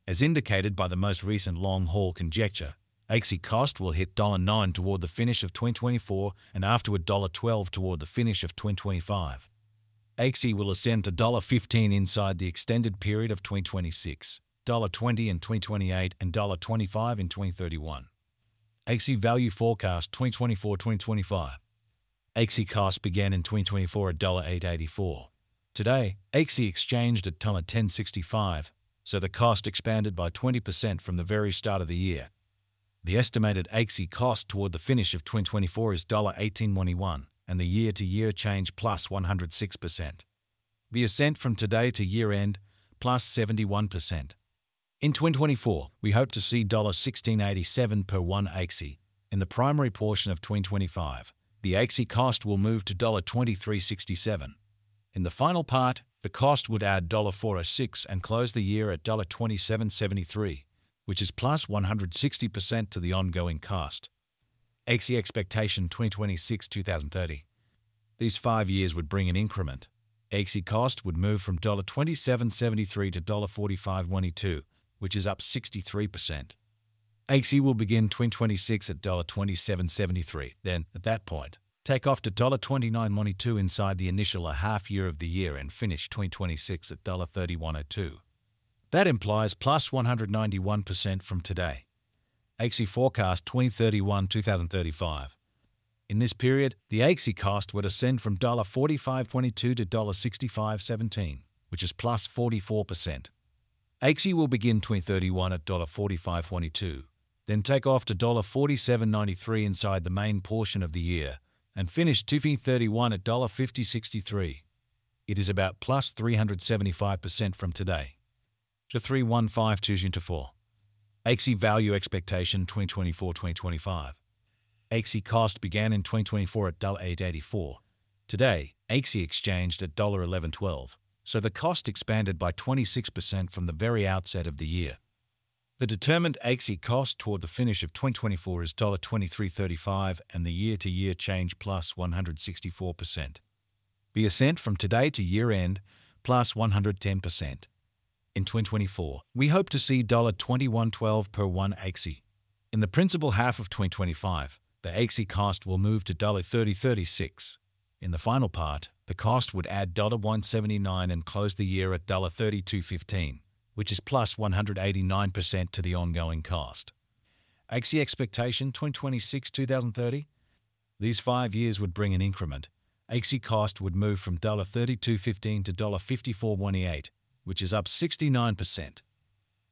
As indicated by the most recent long-haul conjecture, Axie cost will hit $9 toward the finish of 2024 and afterward $12 toward the finish of 2025. Axie will ascend to $15 inside the extended period of 2026, $20 in 2028 and $25 in 2031. Axie value forecast 2024-2025. Axie cost began in 2024 at $8.84. Today, Axie exchanged at $10.65, so the cost expanded by 20% from the very start of the year. The estimated Axie cost toward the finish of 2024 is $18.21, and the year-to-year change plus 106%. The ascent from today to year-end plus 71%. In 2024, we hope to see $16.87 per one Axie. In the primary portion of 2025, the Axie cost will move to $23.67. In the final part, the cost would add $4.06 and close the year at $27.73, which is plus 160% to the ongoing cost. Axie expectation 2026-2030. These 5 years would bring an increment. Axie cost would move from $27.73 to $45.22, which is up 63%. Axie will begin 2026 at $27.73, then, at that point, take off to $29.22 inside the initial half year of the year and finish 2026 at $31.02. That implies plus 191% from today. Axie forecast 2031-2035. In this period, the Axie cost would ascend from $45.22 to $65.17, which is plus 44%. Axie will begin 2031 at $45.22, then take off to $47.93 inside the main portion of the year, and finish 2031 at $50.63. It is about plus 375% from today. To 31524. Axie value expectation 2024-2025. Axie cost began in 2024 at $8.84. Today, Axie exchanged at $11.12, so the cost expanded by 26% from the very outset of the year. The determined Axie cost toward the finish of 2024 is $23.35 and the year-to-year change plus 164%. The ascent from today to year-end plus 110%. In 2024, we hope to see $21.12 per one Axie. In the principal half of 2025, the Axie cost will move to $30.36. In the final part, the cost would add $1.79 and close the year at $32.15, which is plus 189% to the ongoing cost. Axie expectation 2026-2030. These 5 years would bring an increment. Axie cost would move from $32.15 to $54.18, which is up 69%.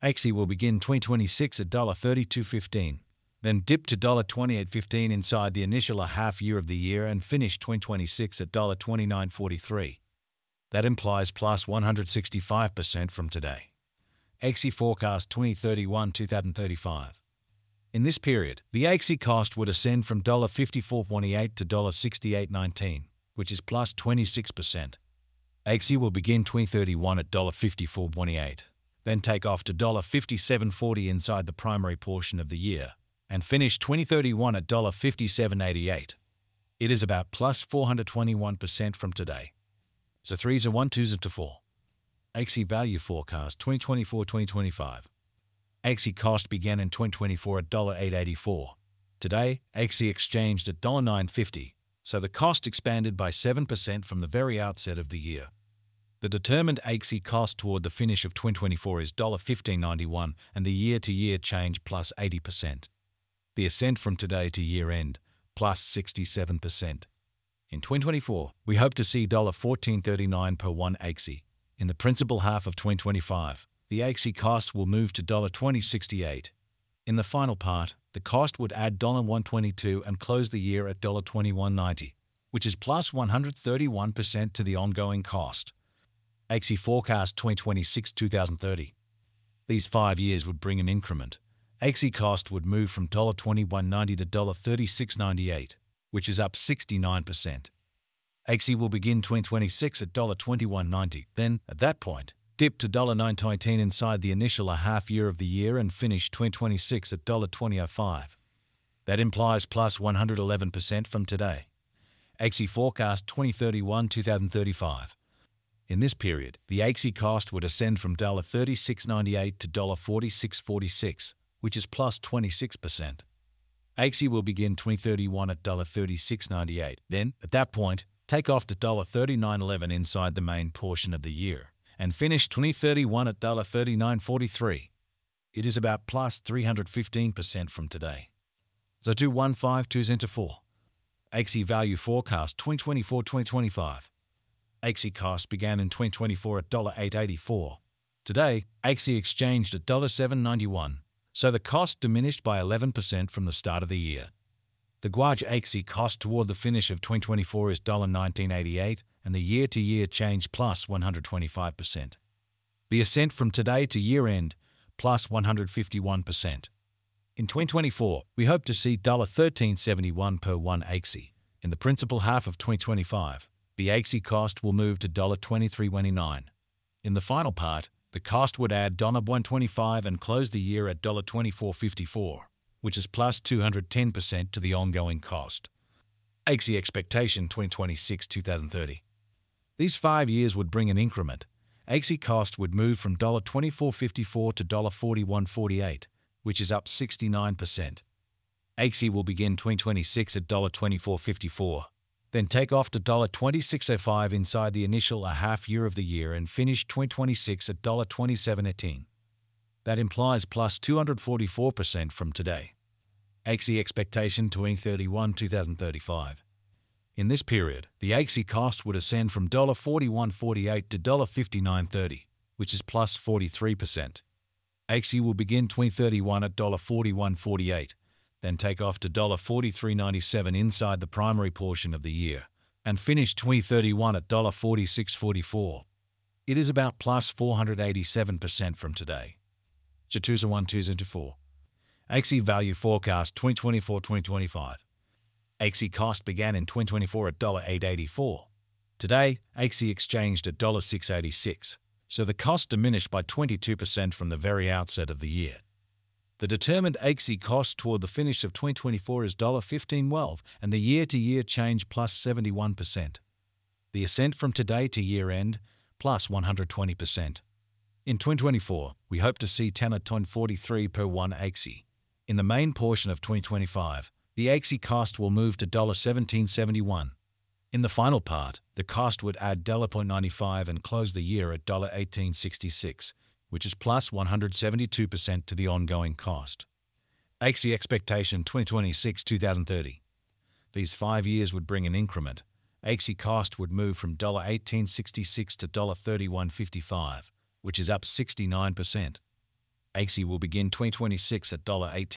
Axie will begin 2026 at $32.15, then dip to $28.15 inside the initial half year of the year and finish 2026 at $29.43. That implies plus 165% from today. Axie forecast 2031-2035. In this period, the Axie cost would ascend from $54.28 to $68.19, which is plus 26%. Axie will begin 2031 at $54.28, then take off to $57.40 inside the primary portion of the year, and finish 2031 at $57.88. It is about plus 421% from today. So 3s are 1, 2s are 4. Axie value forecast 2024-2025. Axie cost began in 2024 at $8.84. Today, Axie exchanged at $9.50, so the cost expanded by 7% from the very outset of the year. The determined Axie cost toward the finish of 2024 is $15.91 and the year-to-year change plus 80%. The ascent from today to year-end plus 67%. In 2024, we hope to see $14.39 per one Axie. In the principal half of 2025, the Axie cost will move to $20.68. In the final part, the cost would add $1.22 and close the year at $21.90, which is plus 131% to the ongoing cost. Axie forecast 2026-2030. These 5 years would bring an increment. Axie cost would move from $21.90 to $36.98, which is up 69%. Axie will begin 2026 at $21.90, then, at that point, dip to $9.19 inside the initial half year of the year and finish 2026 at $20.05. That implies plus 111% from today. Axie forecast 2031-2035. In this period, the Axie cost would ascend from $36.98 to $46.46, which is plus 26%. Axie will begin 2031 at $36.98. Then, at that point, take off to $39.11 inside the main portion of the year, and finish 2031 at $39.43. It is about plus 315% from today. So 2152s into 4. Axie value forecast 2024-2025. Axie cost began in 2024 at $8.84. Today, Axie exchanged at $7.91, so the cost diminished by 11% from the start of the year. The Guaj Axie cost toward the finish of 2024 is $19.88, and the year-to-year change plus 125%. The ascent from today to year-end plus 151%. In 2024, we hope to see $13.71 per 1 Axie. In the principal half of 2025, the Axie cost will move to $23.29. In the final part, the cost would add $1.25 and close the year at $24.54, which is plus 210% to the ongoing cost. Axie expectation 2026-2030. These 5 years would bring an increment. Axie cost would move from $24.54 to $41.48, which is up 69%. Axie will begin 2026 at $24.54, then take off to $26.05 inside the initial half year of the year and finish 2026 at $27.18. That implies plus 244% from today. Axie expectation 2031-2035. In this period, the Axie cost would ascend from $41.48 to $59.30, which is plus 43%. Axie will begin 2031 at $41.48, then take off to $43.97 inside the primary portion of the year, and finish 2031 at $46.44. It is about plus 487% from today. Chatusa 1-2s into 4. Axie value forecast 2024-2025. Axie cost began in 2024 at $8.84. Today, Axie exchanged at $6.86, so the cost diminished by 22% from the very outset of the year. The determined Axie cost toward the finish of 2024 is $15.12, and the year-to-year change plus 71%. The ascent from today to year-end plus 120%. In 2024, we hope to see $10.43 per 1 Axie. In the main portion of 2025, the Axie cost will move to $17.71. In the final part, the cost would add $0.95 and close the year at $18.66, which is plus 172% to the ongoing cost. Axie expectation 2026-2030. These 5 years would bring an increment. Axie cost would move from $18.66 to $31.55, which is up 69%. Axie will begin 2026 at $18.